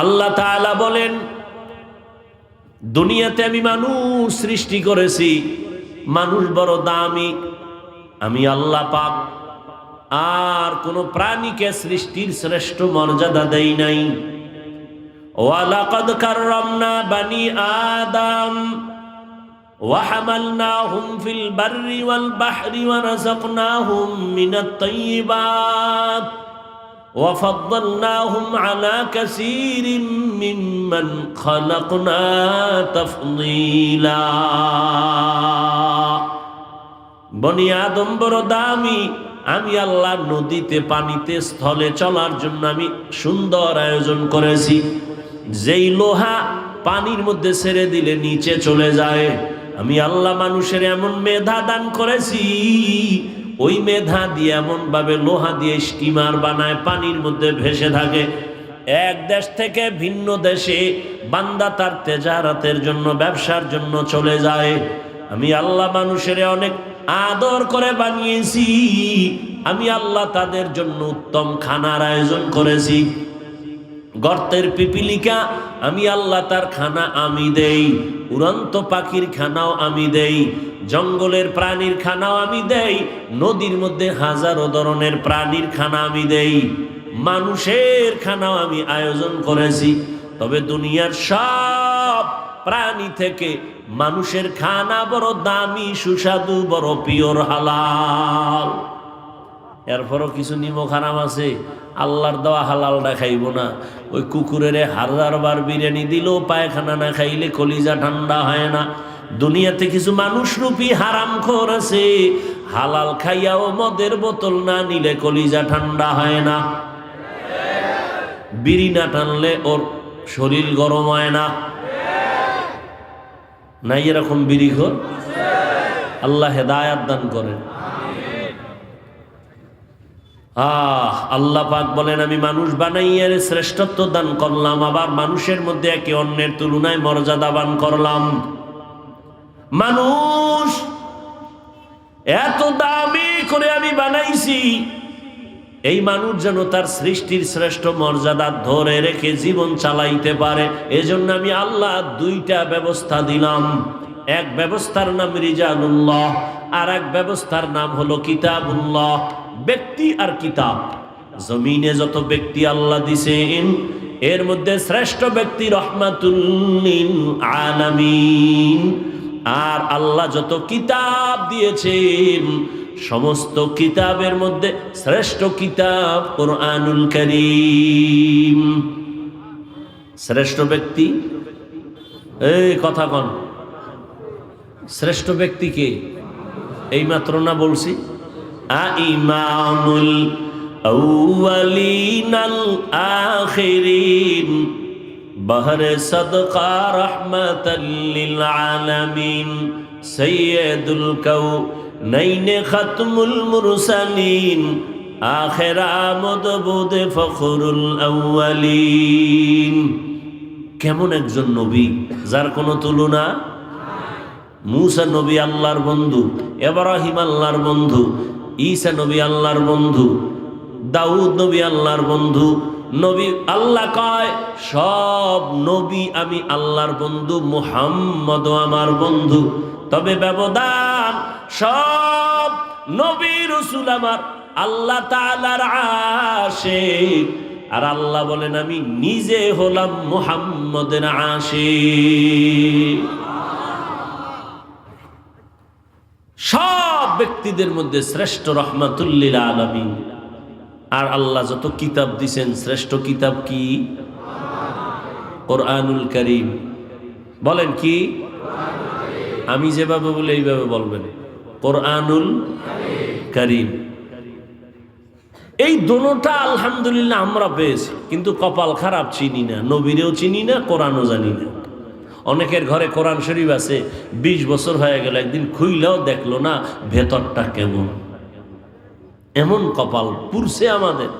আল্লাহ তাআলা বলেন, দুনিয়াতে আমি মানুষ সৃষ্টি করেছি, মানুষ বড় দামি, আমি আল্লাহ পাক আর কোন প্রাণীকে সৃষ্টির শ্রেষ্ঠ মর্যাদা দেই নাই। ওয়ালাকাদ কাররামনা বানি আদম ওয়া হামালনাহুম ফিল বাররি ওয়াল বাহরি ওয়া রাযাকনাহুম মিনাত তাইয়্যিবাত ওয়া ফাদ্দালনাহুম আলা কাসীরিম মিম্মান খালাকনা তাফদীলা। বনি আদম বড় দামি, আমি আল্লাহ নদীতে, পানিতে, স্থলে চলার জন্য আমি সুন্দর আয়োজন করেছি। যেই লোহা পানির মধ্যে ছেড়ে দিলে নিচে চলে যায়, আমি আল্লাহ মানুষের এমন মেধা দান করেছি, ওই মেধা দিয়ে এমন ভাবে লোহা দিয়ে স্টিমার বানায়, পানির মধ্যে ভেসে থাকে। এক দেশ থেকে ভিন্ন দেশে বান্দা তার তেজারাতের জন্য, ব্যবসার জন্য চলে যায়। আমি আল্লাহ মানুষের অনেক আদর করে বানিয়েছি, আমি আল্লাহ তাদের জন্য উত্তম খানার আয়োজন করেছি। গর্তের পিপিলিকা, আমি আল্লাহ তার খানা আমি দেই, উড়ন্ত পাখির খানাও আমি দেই, জঙ্গলের প্রাণীর খানাও আমি দেই, নদীর মধ্যে হাজারো ধরনের প্রাণীর খানা আমি দেই, মানুষের খানাও আমি আয়োজন করেছি। তবে দুনিয়ার সব প্রাণী থেকে মানুষের খানা বড় দামি, সুস্বাদু, বড় পিওর, হালাল। এরপরও কিছু নিমক হারাম আছে, আল্লাহর দেওয়া হালালটা খাইব না। ওই কুকুরের 1000 বার বিরিয়ানি দিলেও পায়খানা না খাইলে কলিজা ঠান্ডা হয় না। দুনিয়াতে কিছু মানুষরূপী হারামখোর আছে, হালাল খাইয়াও মদের বোতল না নিলে কলিজা ঠান্ডা হয় না, বিড়ি না টানলে ওর শরীর গরম হয় না। নাই এরকম বিড়িখোর? আল্লাহ হেদায়াত দান করেন। আল্লাহ পাক বলেন, আমি মানুষ বানাইয়া শ্রেষ্ঠত্ব দান করলাম, আবার মানুষের মধ্যে একে অন্যের তুলনায় মর্যাদাবান করলাম। মানুষ এত দামি করে আমি বানাইছি, এই মানুষ যেন তার সৃষ্টির শ্রেষ্ঠ মর্যাদা ধরে রেখে জীবন চালাইতে পারে। এজন্য আমি আল্লাহ 2টা ব্যবস্থা দিলাম। এক ব্যবস্থার নাম রিজালুল্লাহ, আর এক ব্যবস্থার নাম হলো কিতাবুল্লাহ। ব্যক্তি আর কিতাব। জমিনে যত ব্যক্তি আল্লাহ দিছেন, এর মধ্যে শ্রেষ্ঠ ব্যক্তি রহমাতুল লিল আলামিন। আর আল্লাহ যত কিতাব দিয়েছেন, সমস্ত কিতাবের মধ্যে শ্রেষ্ঠ কিতাব কোরআনুল কারীম। শ্রেষ্ঠ ব্যক্তি, এই কথা কন, শ্রেষ্ঠ ব্যক্তি কে? এইমাত্র না বলছি, ইমামুল আউয়ালিন আল আখিরিন বহরে সদকা রহমাতাল লিল আলামিন সাইয়্যিদুল কাউনাইন খাতমুল মুরসালিন আখির আমদ বুদ ফখরুল আউয়ালিন। কেমন একজন নবী যার কোনো তুলনা। মূসা নবী আল্লাহর বন্ধু, ইব্রাহিম আল্লাহর বন্ধু, ঈসা নবী আল্লাহর বন্ধু, দাউদ নবী আল্লাহর বন্ধু। নবী আল্লাহ কয়, সব নবী আমি আল্লাহর বন্ধু, মুহাম্মদও আমার বন্ধু। তবে ব্যবধান, সব নবী রাসূল আমার আল্লাহ তাআলার আশিক, আর আল্লাহ বলেন আমি নিজে হলাম মুহাম্মদের আশিক। সব ব্যক্তিদের মধ্যে শ্রেষ্ঠ রহমাতুল লিল আলামিন। আর আল্লাহ যত কিতাব দিছেন, শ্রেষ্ঠ কিতাব কি? কোরআনুল কারীম। বলেন কি? আমি যেভাবে বলি এইভাবে বলবেন, কোরআনুল কারীম। এই দোনোটা আলহামদুলিল্লাহ আমরা পেয়েছি, কিন্তু কপাল খারাপ, চিনি না, নবীরেও চিনি না, কোরআনও জানি না। অনেকের ঘরে কোরআন শরীফ আছে, 20 বছর হয়ে গেল, একদিন খুইলেও দেখলো না ভেতরটা কেমন। এমন কপাল পুরছে আমাদের।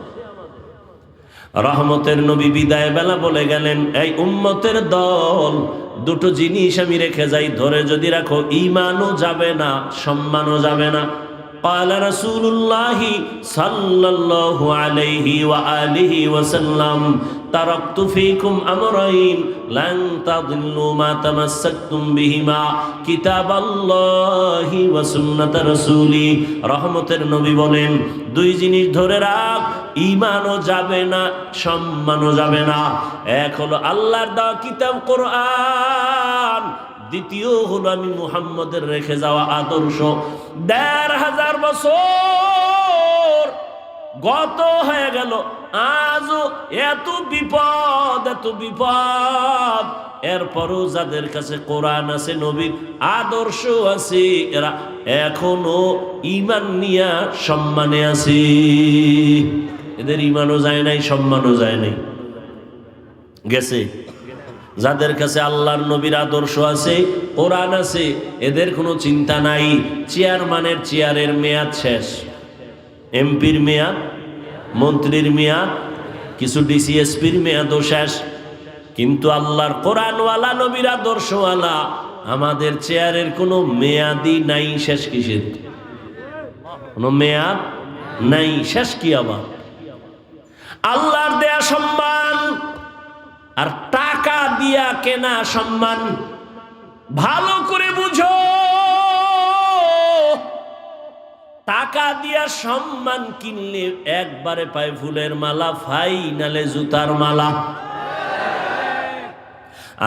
রহমতের নবী বিদায় বেলা বলে গেলেন, এই উম্মতের দল, 2টো জিনিস আমি রেখে যাই, ধরে যদি রাখো ঈমানও যাবে না, সম্মানও যাবে না। قال رسول الله صلى الله عليه وآله وسلم تركت فيكم أمرين لن تضلوا ما تمسكتم بهما كتاب الله وسنة رسولي রহমতের নবী বলেন দুই জিনিস ধরে রাখ ঈমানও যাবে না সম্মানও যাবে না এক হলো আল্লাহর দেওয়া কিতাব কোরআন দ্বিতীয় হলো আমি মুহাম্মদের রেখে যাওয়া আদর্শ ১৫০০ বছর গত হয়ে গেল আজও এত বিপদ এরপরও যাদের কাছে কোরআন আছে নবীর আদর্শ আছে এরা এখনো ঈমান নিয়া সম্মানে আছে এদের ঈমানও যায় নাই সম্মানও যায় নাই গেছে যাদের কাছে আল্লাহর নবীর আদর্শ আছে কোরআন আছে এদের কোনো চিন্তা নাই চেয়ারম্যানের চেয়ারের মেয়াদ শেষ এমপির মেয়াদ মন্ত্রীর মেয়াদ কিছু ডিসিএসপির মেয়াদও শেষ কিন্তু আল্লাহর কোরআনওয়ালা নবীর আদর্শওয়ালা আমাদের চেয়ারের কোনো মেয়াদই নাই শেষ কিসের কোনো মেয়াদ নাই শেষ কি আবার আল্লাহর দেয়া সম্মান আর টাকা দিয়া কেনা সম্মান ভালো করে বুঝো টাকা দিয়া সম্মান কিনলে একবারে পায় ফুলের মালা ফাইনালে জুতার মালা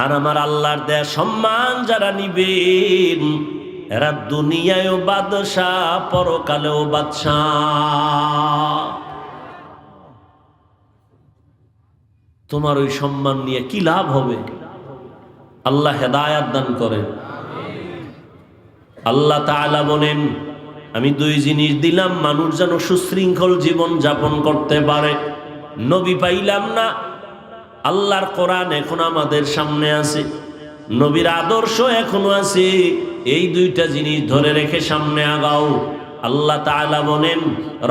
আর আমার আল্লাহর দেয়া সম্মান যারা নিবেন এরা দুনিয়ায়ও বাদশাহ পরকালেও বাদশাহ তোমার ওই সম্মান নিয়ে কি লাভ হবে আল্লাহ হেদায়াত দান করেন আল্লাহ তাআলা বলেন আমি দুই জিনিস দিলাম মানুষ যেন সুশৃঙ্খল জীবন যাপন করতে পারে নবী পাইলাম না আল্লাহর কোরআন এখন আমাদের সামনে আছে নবীর আদর্শ এখনো আছে এই দুইটা জিনিস ধরে রেখে সামনে আগাও আল্লাহ তাআলা বলেন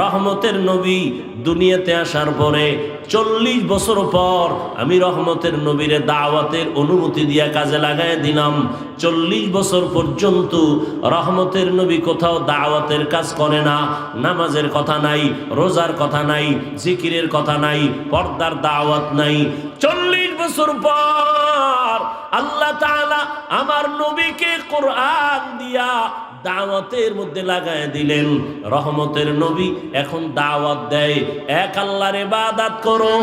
রহমতের নবী দুনিয়াতে আসার পরে ৪০ বছর পর আমি রহমতের নবীরে দাওয়াতের অনুমতি দিয়া কাজে লাগাই দিলাম ৪০ বছর পর্যন্ত রহমতের নবী কোথাও দাওয়াতের কাজ করে না নামাজের কথা নাই রোজার কথা নাই জিকিরের কথা নাই পর্দার দাওয়াত নাই ৪০ বছর পর আল্লাহ তাআলা আমার নবীকে কোরআন দিয়া দাওয়াতের মধ্যে লাগায় দিলেন রহমতের নবী এখন দাওয়াত দেয় এক আল্লাহর ইবাদত করো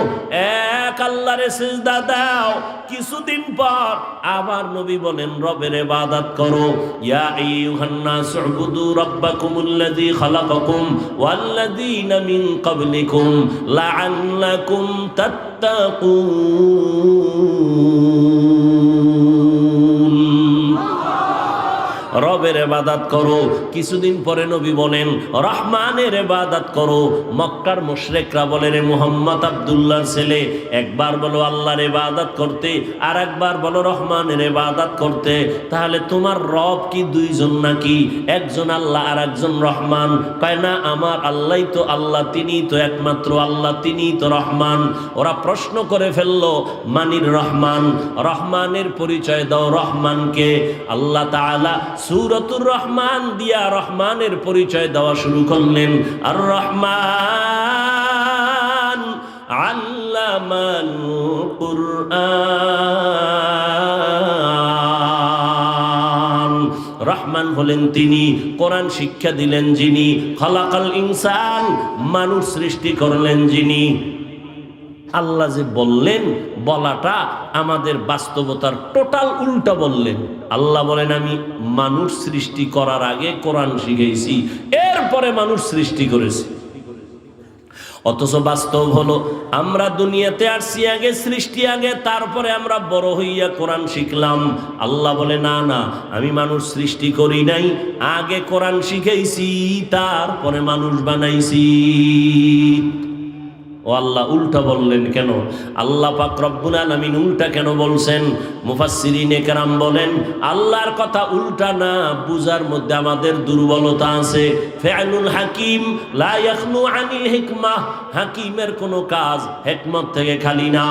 এক আল্লাহর সিজদা দাও কিছুদিন পর আবার নবী বলেন রবের ইবাদত করো ইয়া আইয়ুহান নাস উবুদু রাব্বাকুমুল্লাযী খালাকাকুম ওয়াল্লাযীনা মিন ক্বাবলিকুম লাআল্লাকুম তাত্তাকুন রবের ইবাদত করো কিছুদিন পরে নবী বলেন রহমানের ইবাদত করো মক্কার মুশরিকরা বলে রে মুহাম্মদ আব্দুল্লাহর ছেলে একবার বলো আল্লাহর ইবাদত করতে আর একবার বলো রহমানের ইবাদত করতে তাহলে তোমার রব কি দুইজন নাকি একজন আল্লাহ আর একজন রহমান কয় না আমার আল্লাহই তো আল্লাহ তিনিই তো একমাত্র আল্লাহ তিনিই তো রহমান ওরা প্রশ্ন করে ফেললো মানির রহমান রহমানের পরিচয় দাও রহমানকে আল্লাহ তাআলা সূরাতুর রহমান দিয়া রহমানের পরিচয় দেওয়া শুরু করলেন আর রহমান আল্লামাল কুরআন রহমান হলেন তিনি কোরআন শিক্ষা দিলেন যিনি খালাকাল ইনসান মানুষ সৃষ্টি করলেন যিনি আল্লাহ যে বললেন বলাটা আমাদের বাস্তবতার টোটাল উল্টা বললেন আল্লাহ বলেন আমি মানুষ সৃষ্টি করার আগে কোরআন শিখাইছি এরপরে মানুষ সৃষ্টি করেছি অথচ বাস্তব হলো আমরা দুনিয়াতে আসছি আগে সৃষ্টি আগে তারপরে আমরা বড় হইয়া কোরআন শিখলাম আল্লাহ বলে না না আমি মানুষ সৃষ্টি করি নাই আগে কোরআন শিখাইছি তারপরে মানুষ বানাইছি ও আল্লাহ উল্টা বললেন কেন আল্লাহ পাক রব্বুল আলামিন উল্টা কেন বলছেন মুফাসসিরিনে কেরাম বলেন আল্লাহর কথা উল্টা না বুঝার মধ্যে আমাদের দুর্বলতা আছে ফিআলুল হাকিম লা ইয়াখলু আনিল হিকমাহ হাকিমের কোনো কাজ হিকমত থেকে খালি না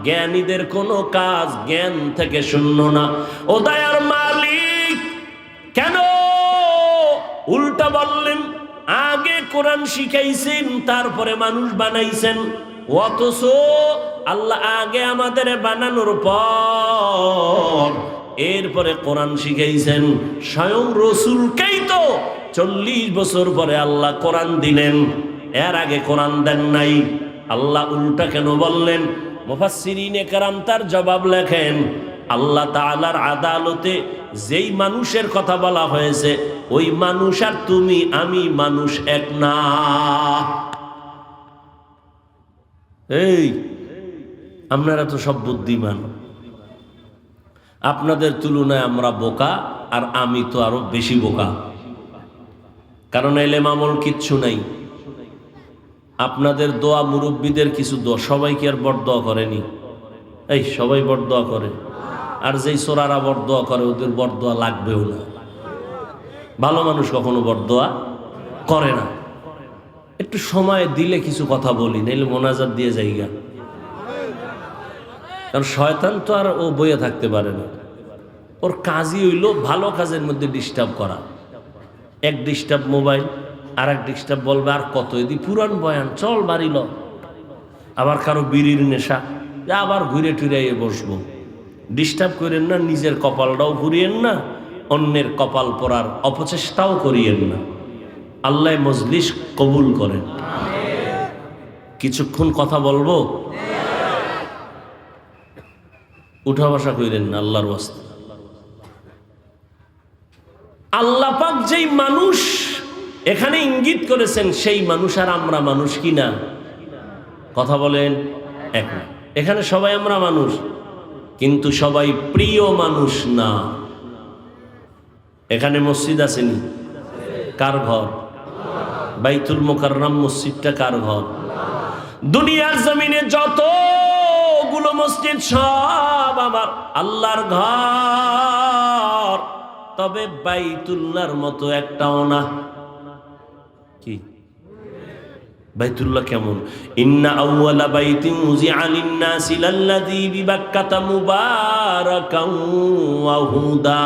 জ্ঞানীদের কোনো কাজ জ্ঞান থেকে শূন্য না ও দয়ার মালিক কেন উল্টা বললেন কোরআন শিখাইছেন, তারপরে মানুষ বানাইছেন। অথচ আল্লাহ আগে আমাদের বানানোর পর এরপরে কোরআন শিখাইছেন। স্বয়ং রসুলকেই তো 40 বছর পরে আল্লাহ কোরআন দিলেন, এর আগে কোরআন দেন নাই। আল্লাহ উল্টা কেন বললেন? মুফাসসিরিনে কেরাম তার জবাব লেখেন, আল্লাহ তাআলার আদালতে যেই মানুষের কথা বলা হয়েছে, ওই মানুষ আর তুমি আমি মানুষ এক না। এই আপনারা তো সব বুদ্ধিমান, আপনাদের তুলনায় আমরা বোকা, আর আমি তো আরো বেশি বোকা। কারণ এলেম আমল কিচ্ছু নাই। আপনাদের দোয়া, মুরব্বীদের কিছু দোয়া, সবাই কি আর বড়দোয়া করেনি? এই সবাই বড়দোয়া করে, আর যেই সোরারা বড়দোয়া করে ওদের বড়দোয়া লাগবেও না। ভালো মানুষ কখনো বড়দোয়া করে না। একটু সময় দিলে কিছু কথা বলি, নাইলে মোনাজাত দিয়ে যাইগা। কারণ শয়তান তো আর ও বইয়ে থাকতে পারে না। ওর কাজই হইল ভালো কাজের মধ্যে ডিস্টার্ব করা। এক ডিস্টার্ব মোবাইল, আর এক ডিস্টার্ব বলবে আর কত, এদি পুরান বয়ান, চল বাড়িল। আবার কারো বিড়ির নেশা, আবার ঘুরে টুরাইয়ে বসবো। ডিস্টার্ব করেন না, নিজের কপালটাও ঘুরিয়েন না, অন্যের কপাল পরার অপচেষ্টাও করিয়েন না। আল্লাহ মজলিস কবুল করেন। কিছুক্ষণ কথা বলবো, উঠা বসা করেন না আল্লাহর ওয়াস্তে। আল্লাহ পাক যেই মানুষ এখানে ইঙ্গিত করেছেন, সেই মানুষ আর আমরা মানুষ কিনা? কথা বলেন এক না। এখানে সবাই আমরা মানুষ, কিন্তু সবাই প্রিয় মানুষ না। এখানে মসজিদ আসেনি, কার ঘর? বাইতুল মুকাররম মসজিদটা কার ঘর? দুনিয়ার জমিনে যতগুলো মসজিদ সব আমার আল্লাহর ঘর, তবে বাইতুল্লাহর মতো একটাও না। কি বাইতুল্লাহ কেমন? ইন্না আউওয়ালা বাইতিন উযিআ লিন-নাসি লাল্লাযী বিবাক্কাতা মুবারাকান ওয়া হুদা,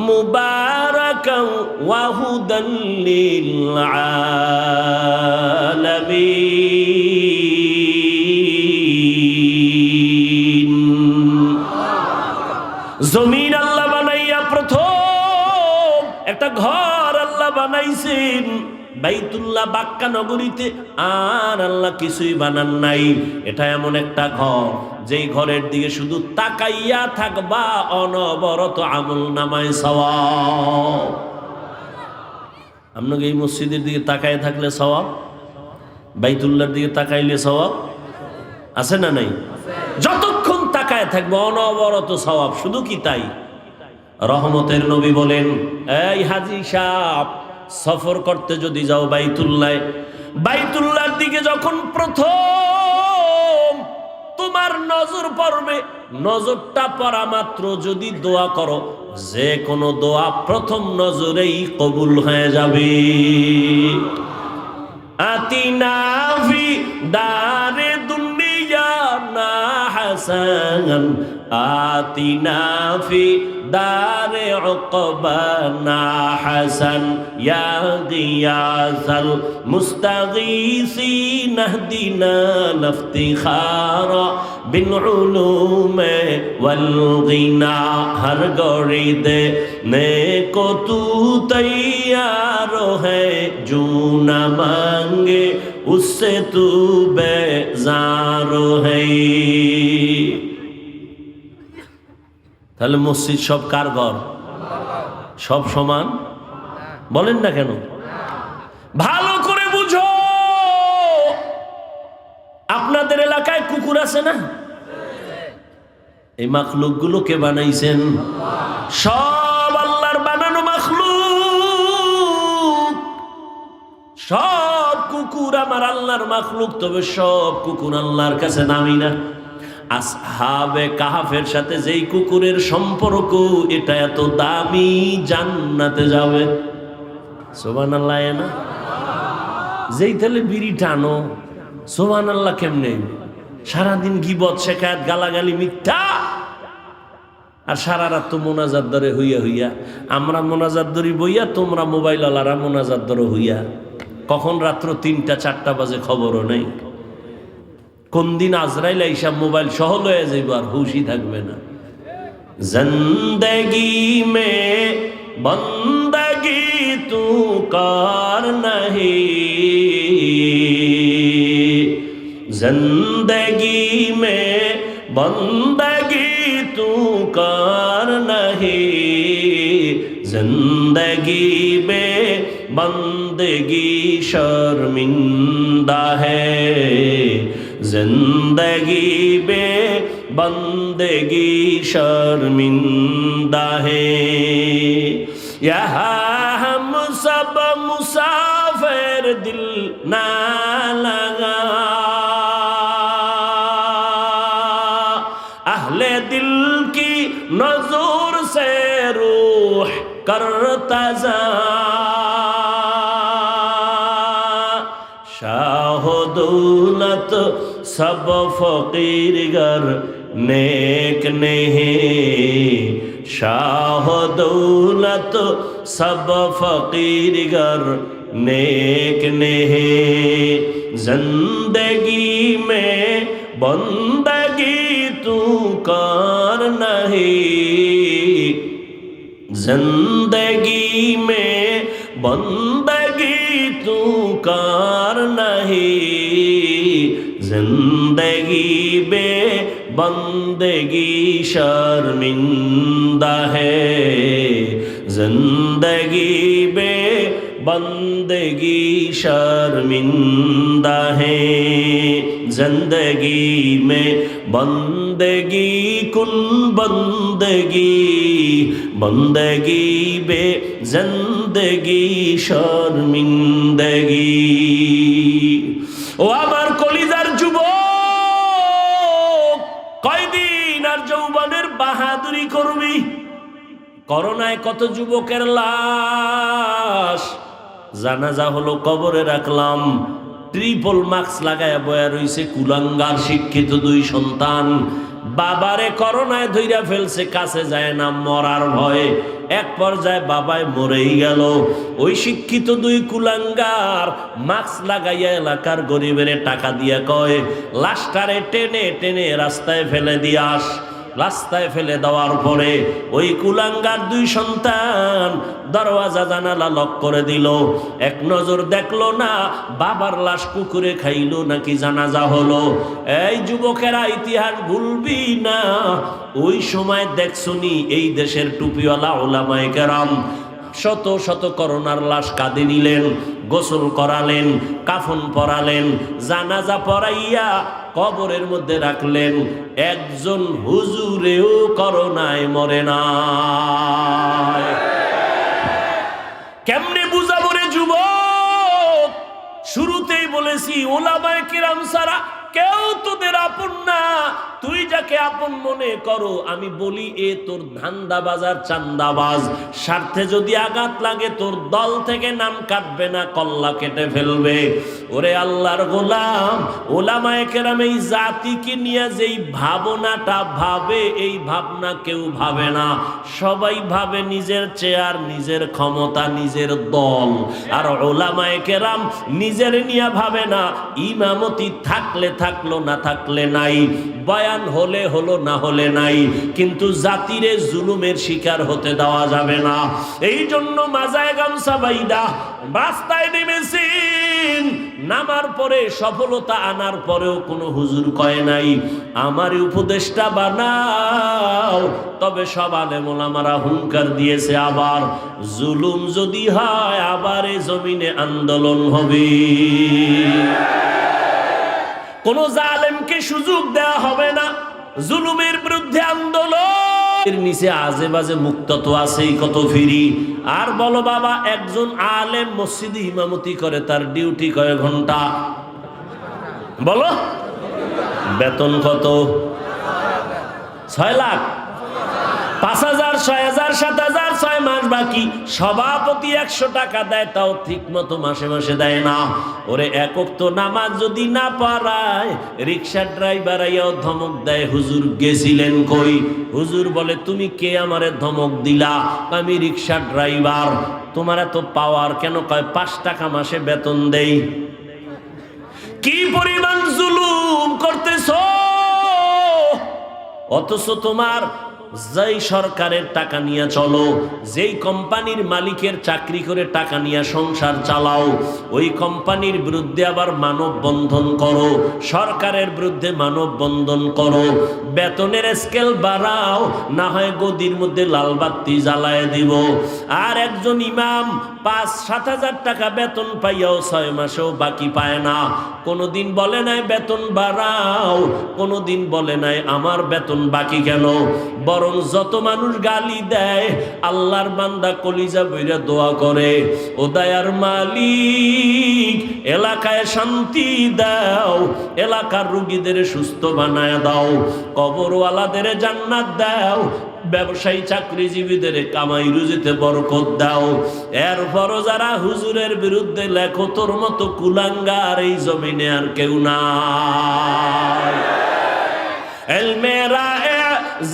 মুবারাকান ওয়া হুদান লিল আলামিন। জমিন আল্লাহ বানাইয়া প্রথম একটা ঘর আল্লাহ বানাইছেন বাইতুল্লাহ বাক্কা নগরীতে, আর আল্লাহ কিছুই বানান নাই। এটা এমন একটা ঘর, যেই ঘরের দিকে শুধু তাকাইয়া থাকবা, অনবরত আমল নামায় সওয়াব। আপনাকে এই মসজিদের দিকে তাকায় থাকলে সওয়াব, বাইতুল্লাহর দিকে তাকাইলে সওয়াব আছে না নাই? যতক্ষণ তাকায় থাকবে অনবরত সওয়াব। শুধু কি তাই? রহমতের নবী বলেন, এই হাজী সাহেব, সফর করতে যদি যাও বাইতুল্লাহর দিকে যখন প্রথম তোমার নজর পড়বে, নজরটা পড়া মাত্র যদি দোয়া করো, যে কোনো দোয়া প্রথম নজরেই কবুল হয়ে যাবে। আতিনা ফি দারে দুনিয়া না হাসান, আতিনা ফি দারে উকবানা হাসান, ইয়া গিয়াসাল মুস্তাগীসিন ইহদিনা লিফতিখারা বিল উলুমে ওয়াল গিনা। হর গরিদে নেকো তু তৈয়ার হ্যায়, জু না মাঙ্গে উসসে তু বেজার হ্যায়। তাহলে মসজিদ সব কার ঘর? সব সমান বলেন না কেন? ভালো করে বুঝো। আপনাদের এলাকায় কুকুর আছে না? এই মাখলুক গুলো কে বানাইছেন? সব আল্লাহর বানানো মাখলুক। সব কুকুর আমার আল্লাহর মাখলুক, তবে সব কুকুর আল্লাহর কাছে দামি না। আসহাবে কাহাফের সাথে যেই কুকুরের সম্পর্ক, এটা এত দামি, জান্নাতে যাবে। সুবহানাল্লাহ না? যেই তাহলে বিড়ি টানো, সুবহানাল্লাহ কেমনে? সারাদিন গীবত, শেখায়াত, গালাগালি, মিথ্যা, আর সারা রাত তো মোনাজাত ধরে হইয়া। আমরা মোনাজাত ধরি বইয়া, তোমরা মোবাইল ওয়ালারা মোনাজাত ধরো হইয়া। কখন রাত্র 3টা 4টা বাজে খবরও নেই। কোন দিন আজরাইল আইসা মোবাইল সহ লয়ে যাইব, আর হুশই থাকবে না। জিন্দগি মে বন্দগি তু কার নাহি, जिंदगी में बंदगी तू कर नहीं, जिंदगी में बंदगी शर्मिंदा है, जिंदगी में बंदगी शर्मिंदा है। यहाँ हम सब मुसाफिर दिल ना लगा, अहले दिल की नजर से रूह करता जा, शाह दौलत सब फकीर गर नेक नहीं, शाह दौलत सब फकीर गर नेक नहीं, जिंदगी में बंदगी तू कर नहीं, जिंदगी में बंदगी तू कर नहीं, जिंदगी में बंदगी शर्मिंदा है, जिंदगी में बंदगी शर्मिंदा है, जिंदगी में बंदगी कुन बंदगी, बंदगी बे जिंदगी शर्मिंदगी। ও আমার কলিজার যুবক, কয়দিন আর যৌবনের বাহাদুরি করবি? করোনায় কত যুবকের লাশ, জানাজা হলো, কবরে রাখলাম, ট্রিপল মাস্ক লাগায়া বয়া রইছে কুলাঙ্গার শিক্ষিত 2 সন্তান। বাবারে করোনায় ধইরা ফেলছে, কাছে যায় না মরার ভয়ে। এক পর্যায়ে বাবায় মরেই গেল। ওই শিক্ষিত 2 কুলাঙ্গার মাস্ক লাগাইয়া এলাকার গরিবের টাকা দিয়া কয়, লাশটারে টেনে টেনে রাস্তায় ফেলে দিয়ে আস। রাস্তায় ফেলে দেওয়ার পরে ওই কুলাঙ্গার 2 সন্তান দরওয়াজা জানালা লক করে দিল। এক নজর দেখলো না বাবার লাশ কুকুরে খাইলো নাকি জানাজা হলো। এই যুবকেরা, ইতিহাস ভুলবি না। ওই সময় দেখছনি এই দেশের টুপিওয়ালা ওলামায়ে কেরাম শত শত করোনার লাশ কাঁধে নিলেন, গোসল করালেন, কাফন পরালেন, জানাজা পড়াইয়া কবরের মধ্যে রাখলেন। একজন হুজুরেও করোনায় মরে না। কেমনে বুঝাবো রে যুবক? শুরুতেই বলেছি, ওলামায়ে কেরাম ছাড়া কেউ তোদের আপন না। তুই যাকে আপন মনে করো, আমি বলি এ তোর ধান্দাবাজ আর চান্দাবাজ। স্বার্থে যদি আঘাত লাগে তোর দল থেকে নাম কাটবে না, কল্লা কেটে ফেলবে। ওরে আল্লাহর গোলাম, ওলামায়ে কেরাম এই জাতিকে নিয়ে যেই ভাবনাটা ভাবে, এই ভাবনা কেউ ভাবে না। সবাই ভাবে নিজের চেয়ার, নিজের ক্ষমতা, নিজের দল। আর ওলামায়ে কেরাম নিজের নিয়ে ভাবে না। ইমামতি থাকলে থাকলো, না থাকলে নাই, বয়ান হলে হলো, না হলে নাই, কিন্তু জাতিরে জুলুমের শিকার হতে দেওয়া যাবে না। এই জন্য মাজায় গামছা বাইদা রাস্তায় নেমেছেন। নামার পরে সফলতা আনার পরেও কোনো হুজুর কয় নাই আমার উপদেশটা বানাও। তবে সব আলেম ওলামারা হুঙ্কার দিয়েছে, আবার জুলুম যদি হয় আবার এই জমিনে আন্দোলন হবে। কোন জালেমকে সুযোগ দেওয়া হবে না। জুলুমের বিরুদ্ধে আন্দোলন। এর নিচে আজে বাজে মুক্ত তো আছেই কত ফিরি। আর বলো বাবা, একজন আলেম মসজিদে ইমামতি করে, তার ডিউটি কয় ঘন্টা? বলো, বেতন কত? 6 লাখ। 5,000, 6,000, 7,000, 6 মাস বাকি। সভাপতি 100 টাকা দেয়, তাও ঠিক মতো মাসে মাসে দেয় না। ওরে একক তো নামাজ যদি না পারায়, রিক্সা ড্রাইভার আইয়াও ধমক দেয়, হুজুর গেছিলেন কই? হুজুর বলে, তুমি কে আমারে ধমক দিলা? আমি রিক্সা ড্রাইভার। তোমার এত পাওয়ার কেন? কয় 5 টাকা মাসে বেতন দেই। কি পরিমাণ জুলুম করতেছো! অথচ তোমার যেই সরকারের টাকা নিয়ে চলো, যেই কোম্পানির মালিকের চাকরি করে টাকা নিয়ে সংসার চালাও, ওই কোম্পানির বিরুদ্ধে আবার মানববন্ধন করো, সরকারের বিরুদ্ধে মানববন্ধন করো, বেতনের স্কেল বাড়াও, না হয় গদির মধ্যে লাল বাতি জ্বালায় দিব। আর একজন ইমাম 5-7 হাজার টাকা বেতন পাইয়াও 6 মাসেও বাকি পায় না। কোনোদিন বলে নাই বেতন বাড়াও, কোনোদিন বলে নাই আমার বেতন বাকি কেন। বরং যত মানুষ গালি দেয়, আল্লাহর বান্দা কলিজা বইরা দোয়া করে, ও দয়ার মালিক, এলাকায় শান্তি দাও, এলাকার রোগীদের সুস্থ বানায় দাও, কবরওয়ালাদের জান্নাত দাও, ব্যবসায়ী চাকরিজীবীদের কামাই রুজিতে বরকত দাও। এরপরও যারা হুজুরের বিরুদ্ধে লেখো, তোর মতো কুলাঙ্গার এই জমিনে আর কেউ নাই। এলমেরা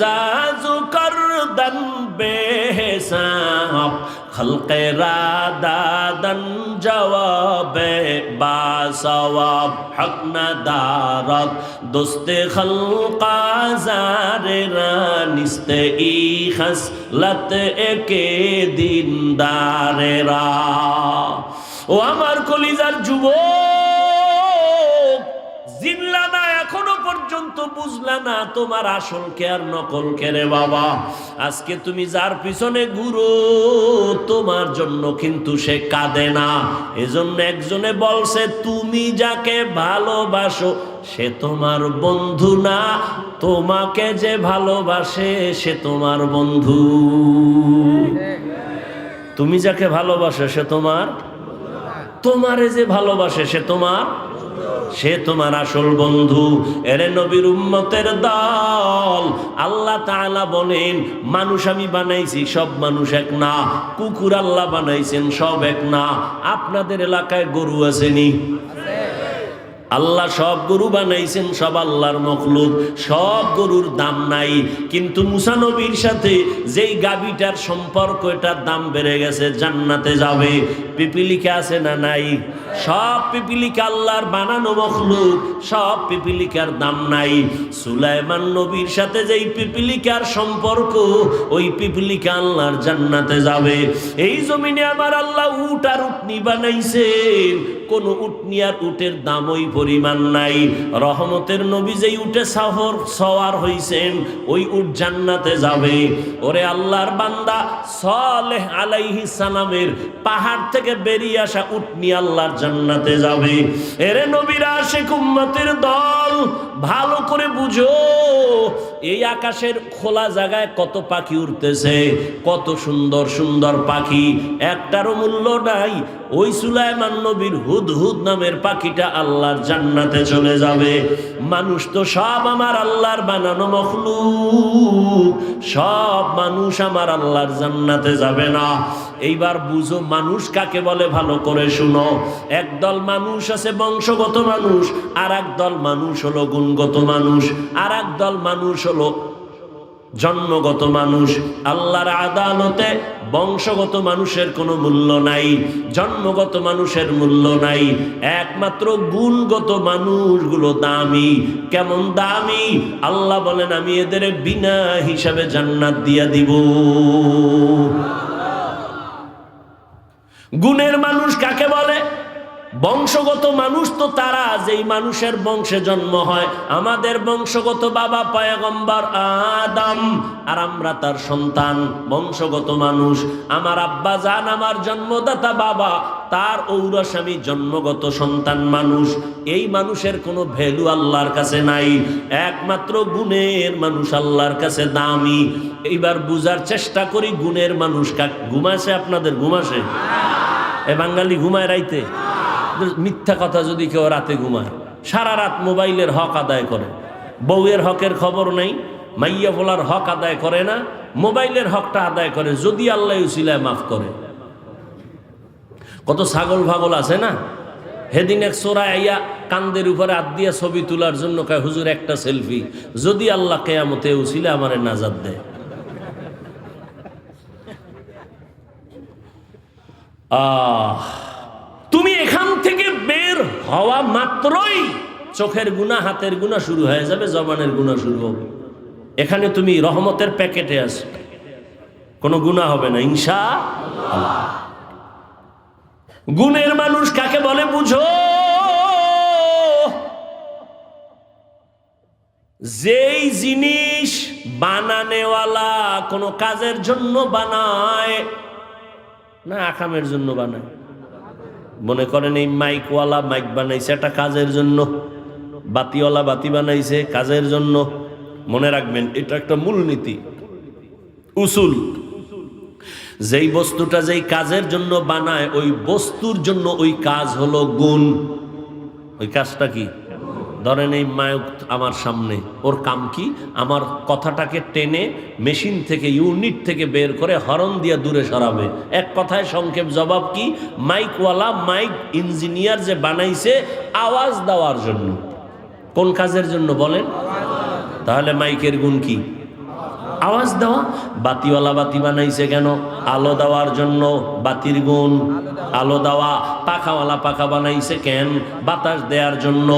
জাজু করদন বেহিসাব, খলকেরা দাদন জওয়াবে বাসওয়াব, হক নাদারত দোস্তে খলকা জারেরা, নিস্তে ই খসলত একে দিনদারেরা। ও আমার কলিজার যুবক, জিনলা না, এখনো পর্যন্ত বুঝলা না তোমার আসল কে আর নকল কে রে বাবা। আজকে তুমি যার পিছনে ঘুরো, তোমার জন্য কিন্তু সে কাঁদে না। এজন্য একজনে বলছে, তুমি যাকে ভালোবাসো সে তোমার বন্ধু না, তোমাকে যে ভালোবাসে সে তোমার বন্ধু। তুমি যাকে ভালোবাসো সে তোমার, তোমারে যে ভালোবাসে সে তোমার আসল বন্ধু। এরে নবীর উম্মতের দল, আল্লাহ তাআলা বলেন, মানুষ আমি বানাইছি, সব মানুষ এক না। কুকুর আল্লাহ বানাইছেন, সব এক না। আপনাদের এলাকায় গরু আসেনি? আল্লাহ সব গরু বানাইছেন, সব আল্লাহর মখলুক, সব গরুর দাম নাই। কিন্তু মুসা নবীর সাথে যেই গাভীটার সম্পর্ক, এটার দাম বেড়ে গেছে, জান্নাতে যাবে। পিপিলিকা আছে না নাই? সব পিপিলিকা আল্লাহর বানানো মখলুক, সব পিপিলিকার দাম নাই। সুলাইমান নবীর সাথে যেই পিপিলিকার সম্পর্ক, ওই পিপিলিকা আল্লাহর জান্নাতে যাবে। এই জমিনে আমার আল্লাহ উট আর উটনি বানাইছেন, কোন উটনি আর উটের দাম ওই পরিমাণ নাই। রহমতের নবী যেই উটে সওয়ার হইছেন, ওই উট জান্নাতে যাবে। ওরে আল্লাহর বান্দা, সালেহ আলাইহিস সালামের পাহাড় থেকে বেরিয়ে আসা উটনি আল্লাহর জান্নাতে যাবে। এরে নবীর আশিক উম্মতের দল, ভালো করে বুঝো, এই আকাশের খোলা জায়গায় কত পাখি উড়তেছে, কত সুন্দর সুন্দর পাখি, একটারও মূল্য নাই। ওই সুলাইমান নবীর হুদহুদ নামের পাখিটা আল্লাহর জান্নাতে চলে যাবে। মানুষ তো সব আমার আল্লাহর বানানো মখলুক, সব মানুষ আমার আল্লাহর জান্নাতে যাবে না। এইবার বুঝো মানুষ কাকে বলে, ভালো করে শুনো। একদল মানুষ আছে বংশগত মানুষ, আর একদল মানুষ হলো গুণগত মানুষ, আর একদল মানুষ হলো জন্মগত মানুষ। আল্লাহর আদালতে বংশগত মানুষের কোনো মূল্য নাই, জন্মগত মানুষের মূল্য নাই, একমাত্র গুণগত মানুষগুলো দামি। কেমন দামি? আল্লাহ বলেন, আমি এদের বিনা হিসাবে জান্নাত দিয়া দিব। গুণের মানুষ কাকে বলে? বংশগত মানুষ তো তারা যেই মানুষের বংশে জন্ম হয়। আমাদের বংশগত বাবা পয়গম্বর আদম, আর আমরা তার সন্তান, বংশগত মানুষ। আমার আব্বা জান, আমার জন্মদাতা বাবা, তার ঔরস আমি জন্মগত সন্তান মানুষ। এই মানুষের কোনো ভ্যালু আল্লাহর কাছে নাই, একমাত্র গুণের মানুষ আল্লাহর কাছে দামি। এইবার বুঝার চেষ্টা করি, গুণের মানুষ ঘুমাসে? আপনাদের ঘুমাসে? এ বাঙালি ঘুমায় রাইতে? মিথ্যা কথা যদি কেউ রাতে ঘুমায়, সারা রাত মোবাইলের হক আদায় করে, বউয়ের হকের খবর নেই, মাইয়া ফোলার হক আদায় করে না, মোবাইলের হকটা আদায় করে, যদি আল্লাহ উসিলায় মাফ করে। কত ছাগল ভাগল আছে না, হেদিন এক চোরা আইয়া কান্দের উপরে হাত দিয়া ছবি তোলার জন্য কয় হুজুর একটা সেলফি, যদি আল্লাহ কিয়ামতে উসিলা আমারে নাজাত দেয়। তুমি এখান থেকে বের হওয়া মাত্রই চোখের গুনাহ, হাতের গুনাহ শুরু হয়ে যাবে, জবানের গুনাহ শুরু হবে। এখানে তুমি রহমতের প্যাকেটে আছো, কোনো গুনাহ হবে না ইনশাআল্লাহ। গুণের মানুষ কাকে বলে বুঝো? যেই জিনিস বানানেওয়ালা কোনো কাজের জন্য বানায় না, আকামের জন্য বানায়। মনে করেন এই মাইকওয়ালা মাইক বানাইছে একটা কাজের জন্য, বাতিওয়ালা বাতি বানাইছে কাজের জন্য। মনে রাখবেন এটা একটা মূলনীতি, উসুল। যেই বস্তুটা যেই কাজের জন্য বানায়, ওই বস্তুর জন্য ওই কাজ হলো গুণ। ওই কাজটা কি? ধরেন এই মাইক আমার সামনে, ওর কাম কি? আমার কথাটাকে টেনে মেশিন থেকে, ইউনিট থেকে বের করে হরন দিয়ে দূরে সরাবে। এক কথায় সংক্ষেপ জবাব কি? মাইকওয়ালা, মাইক ইঞ্জিনিয়ার যে বানাইছে আওয়াজ দেওয়ার জন্য। কোন কাজের জন্য বলেন? তাহলে মাইকের গুণ কি? আওয়াজ দেওয়া। বাতিওয়ালা বাতি বানাইছে কেন? আলো দেওয়ার জন্য, বাতির গুণ আলো দেওয়া। পাখাওয়ালা পাখা বানাইছে কেন? বাতাস দেওয়ার জন্য,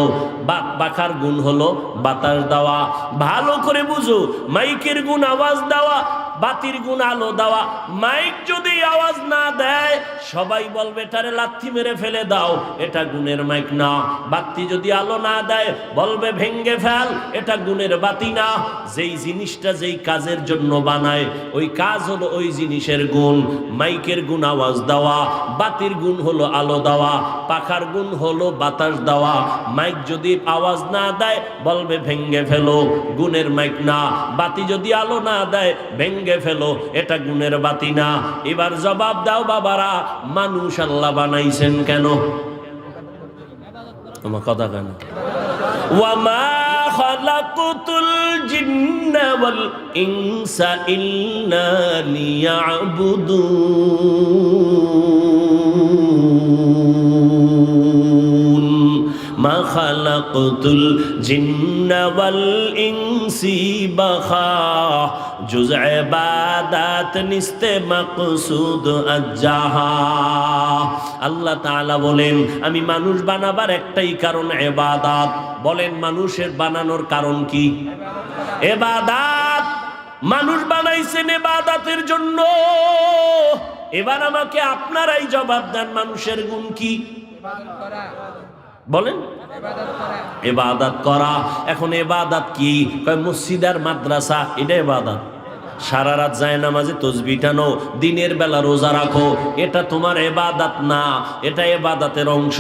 পাখার গুণ হলো বাতাস দেওয়া। ভালো করে বুঝো, মাইকের গুণ আওয়াজ দেওয়া, বাতির গুণ আলো দেওয়া। মাইক যদি আওয়াজ না দেয় সবাই বলবে এটারে লাথি মেরে ফেলে দাও, এটা গুণের মাইক না। বাতি যদি আলো না দেয় বলবে ভেঙ্গে ফেল, এটা গুণের বাতি না। যেই জিনিসটা যেই কাজের জন্য বানায় ওই কাজ হলো ওই জিনিসের গুণ। মাইকের গুণ আওয়াজ দেওয়া, বাতির গুণ হলো আলো দেওয়া, পাখার গুণ হলো বাতাস দেওয়া। মাইক যদি আওয়াজ না দেয় বলবে ভেঙ্গে ফেলো, গুণের মাইক না। বাতি যদি আলো না দেয় ভেঙ্গে ফেলো, এটা গুণের বাতি না। এবার জবাব দাও বাবারা, মানুষ আল্লাহ বানাইছেন কেন? তোমার কথা কেন? ওয়ামা খালাকুতুল জিন্না ওয়াল ইনসা ইল্লা লিয়াবুদুন। মা খালাকুতুল জিন্না ওয়াল ইনসি বাখা, জুজ ইবাদাত নিস্তে মাকসুদ আজ্জাহা। আল্লাহ তাআলা বলেন আমি মানুষ বানাবার একটাই কারণ ইবাদত। বলেন মানুষের বানানোর কারণ কি? ইবাদত। মানুষ বানাইছেন ইবাদতের জন্য। এবার আমাকে আপনারাই জবাব দেন, মানুষের গুণ কি? বলেন ইবাদত করা। এখন ইবাদত কি? কয় মসজিদ আর মাদ্রাসা, এটা ইবাদত। সারা রাত যায় নামাজে তসবিহ টানো, দিনের বেলা রোজা রাখো, এটা তোমার ইবাদত না, এটা ইবাদতের অংশ।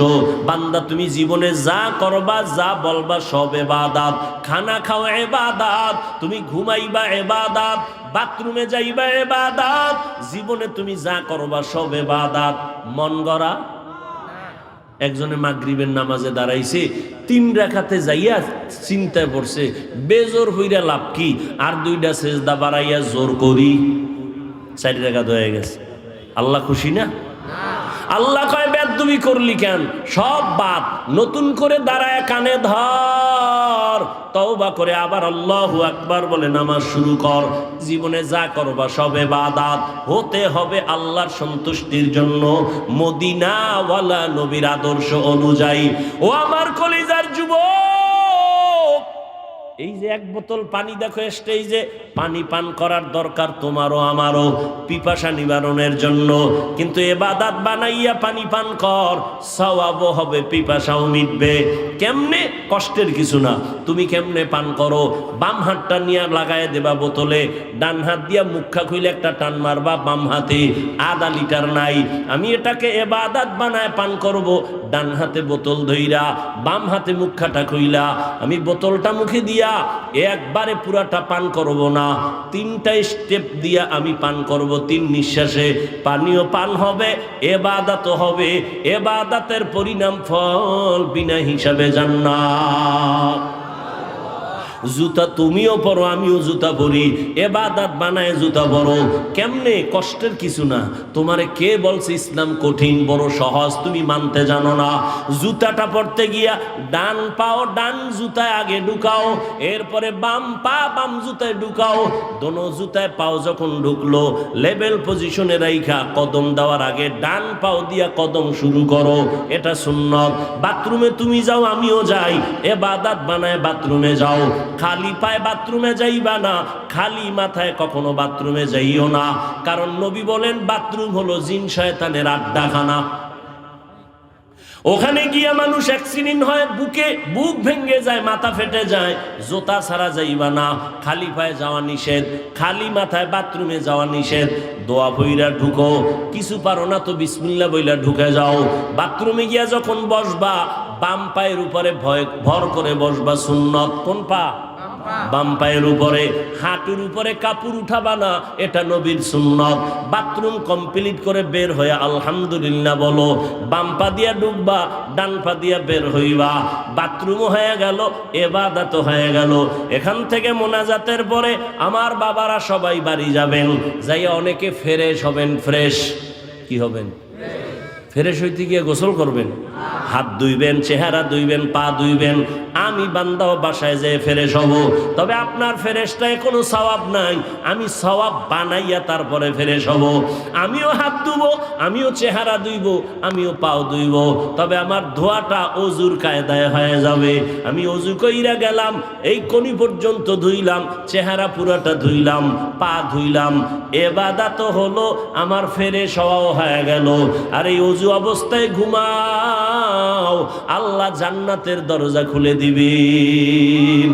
বান্দা তুমি জীবনে যা করবা, যা বলবা সব ইবাদত। খানা খাওয়া ইবাদত, তুমি ঘুমাইবা ইবাদত, বাথরুমে যাইবা ইবাদত, জীবনে তুমি যা করবা সব ইবাদত। মন গড়া। একজনে মাগরিবের নামাজে দাঁড়াইছে, 3 রাকাতে যাইয়া চিন্তায় পড়ছে বেজোর হইরা লাভ কি, আর 2টা সেজদা বাড়াইয়া জোর করি 4 রাকাত হয়ে গেছে। আল্লাহ খুশি না? আল্লাহ কয় বেদবি করলি কেন? সব বাদ, নতুন করে দাঁড়ায় কানে ধর, তওবা করে আবার আল্লাহু আকবার বলে নামাজ শুরু কর। জীবনে যা করবা সব ইবাদত হতে হবে আল্লাহর সন্তুষ্টির জন্য, মদিনাওয়ালা নবীর আদর্শ অনুযায়ী। ও আমার কলিজার যুবক, এই যে 1 বোতল পানি দেখো স্টেজে, পানি পান করার দরকার তোমারও আমারও, পিপাসা নিবারণের জন্য। কিন্তু ইবাদত বানাইয়া পানি পান কর, সওয়াবও হবে, পিপাসাও মিটবে। কেমনে? কষ্টের কিছু না। তুমি কেমনে পান করো? বাম হাতটা নিয়ে লাগায় দেবা বোতলে, ডান হাত দিয়া মুখা খুইলে একটা টান মারবা বাম হাতে, আধা লিটার নাই। আমি এটাকে ইবাদত বানায় পান করব, ডান হাতে বোতল ধইরা, বাম হাতে মুখাটা খুইলা আমি বোতলটা মুখে দিয়া একবারে পুরাটা পান করব না, 3টা স্টেপ দিয়া আমি পান করব। 3 নিঃশ্বাসে পানিও পান হবে, ইবাদতও হবে। ইবাদতের পরিণাম ফল বিনা হিসাবে জান্নাত। জুতা তুমিও পরো, আমিও জুতা পরি, এবাদত বানায় জুতা পরো। কেমনে? কষ্টের কিছু না। তোমারে কে বলছে ইসলাম কঠিন? বড় সহজ, তুমি মানতে জানো না। জুতাটা পরতে গিয়া ডান পাও ডান জুতায় আগে ঢুকাও, এরপরে বাম পা বাম জুতায় ঢুকাও। দোনো জুতায় পাও যখন ঢুকলো, লেভেল পজিশনে রাইখা কদম দেওয়ার আগে ডান পাও দিয়া কদম শুরু করো। এটা সুন্নত। বাথরুমে তুমি যাও, আমিও যাই, ইবাদত বানায় বাথরুমে যাও। খালি পায়ে বাথরুমে যাইবা না, খালি মাথায় কখনো বাথরুমে যাইও না। কারণ নবী বলেন বাথরুম হলো জিন শয়তানের আড্ডাখানা। ওখানে গিয়া মানুষ অ্যাক্সিডেন্ট হয়, বুক ভেঙে যায়, মাথা ফেটে যায়। জুতা ছাড়া যাইবা না, খালি পায়ে যাওয়া নিষেধ, খালি মাথায় বাথরুমে যাওয়া নিষেধ। দোয়া বইরা ঢুকো, কিছু পারো না তো বিসমিল্লাহ বইলা ঢুকে যাও। বাথরুমে গিয়া যখন বসবা, বাম পায়ের উপরে ভর করে বসবা, সুন্নত। কোন পা? বাম পায়ের উপরে। হাঁটুর উপরে কাপড় উঠাবা না, এটা নবীর সুন্নত। বাথরুম কমপ্লিট করে বের হয়ে আলহামদুলিল্লাহ বলো। বাম পা দিয়া ঢুকবা, ডান পা দিয়া বের হইবা। বাথরুমও হয়ে গেল, ইবাদতও হয়ে গেল। এখান থেকে মোনাজাতের পরে আমার বাবারা সবাই বাড়ি যাবেন, যাইয়া অনেকে ফ্রেশ হবেন। ফ্রেশ কি হবেন? ফ্রেশ হইতে গিয়ে গোসল করবেন, হাত ধুইবেন, চেহারা ধুইবেন, পা ধুইবেন। আমি বান্দাও বাসায় যেয়ে ফ্রেশ হব। তবে আপনার ফ্রেশটায় কোনো সওয়াব নাই, আমি সওয়াব বানাইয়া তারপরে ফ্রেশ হব। আমিও হাত ধুবো, আমিও চেহারা ধুইব, আমিও পাও ধুইব। তবে আমার ধোয়াটা অজুর কায়দায় হয়ে যাবে। আমি অজু কইরা গেলাম, এই কনি পর্যন্ত ধুইলাম, চেহারা পুরাটা ধুইলাম, পা ধুইলাম। ইবাদত হলো আমার ফ্রেশ হওয়াও হয়ে গেল। আর এই অজু অবস্থায় ঘুমাও, আল্লাহ জান্নাতের দরজা খুলে দিবেন।